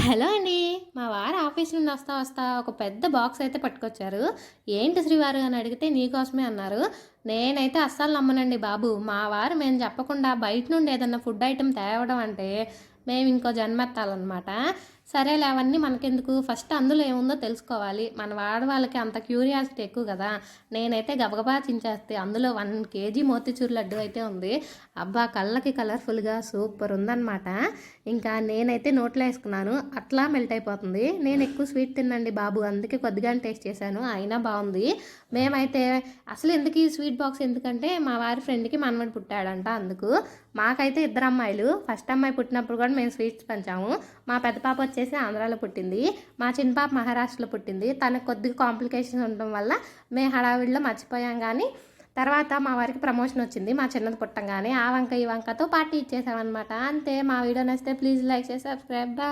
Hello అండి. మా వారు ఆఫీస్ నుండి వస్తా వస్తా ఒక పెద్ద బాక్స్ అయితే పట్టుకొచ్చారు. "ఏంటి శ్రీవారు" అని అడిగితే "నీకోసమే" అన్నారు. నేనైతే అస్సలు నమ్మనండి బాబు. మా వారు మేము చెప్పకుండా బయట నుండి ఏదన్నా ఫుడ్ ఐటెమ్ తేవడం అంటే మేము ఇంకో జన్మెత్తాలన్నమాట. సరేలే అవన్నీ మనకెందుకు, ఫస్ట్ అందులో ఏముందో తెలుసుకోవాలి. మన ఆడవాళ్ళకి అంత క్యూరియాసిటీ ఎక్కువ కదా. నేనైతే గబగబా చించేస్తే అందులో 1 కేజీ మోతీచూర్ లడ్డు అయితే ఉంది. అబ్బా, కళ్ళకి కలర్ఫుల్గా సూపర్ ఉందన్నమాట. ఇంకా నేనైతే నోట్లో వేసుకున్నాను, అట్లా మెల్ట్ అయిపోతుంది. నేను ఎక్కువ స్వీట్ తిన్నండి బాబు, అందుకే కొద్దిగానే టేస్ట్ చేశాను, అయినా బాగుంది. మేమైతే అసలు ఎందుకు ఈ స్వీట్ బాక్స్ ఎందుకంటే మా వారి ఫ్రెండ్కి మనవడు పుట్టాడంట, అందుకు. మాకైతే 2 అమ్మాయిలు. ఫస్ట్ అమ్మాయి పుట్టినప్పుడు కూడా మేము స్వీట్స్ పంచాము. మా పెద్ద పాప వచ్చేసి ఆంధ్రాలో పుట్టింది, మా చిన్న పాప మహారాష్ట్రలో పుట్టింది. తనకు కొద్దిగా కాంప్లికేషన్స్ ఉండడం వల్ల మేము హడావిడిలో మర్చిపోయాం. కానీ తర్వాత మా వారికి ప్రమోషన్ వచ్చింది మా చిన్నది పుట్టంగానే. ఆ వంక ఈ వంకతో పార్టీ ఇచ్చేసామన్నమాట. అంతే. మా వీడియో నచ్చితే ప్లీజ్ లైక్ చేసి సబ్స్క్రైబ్. బాయ్.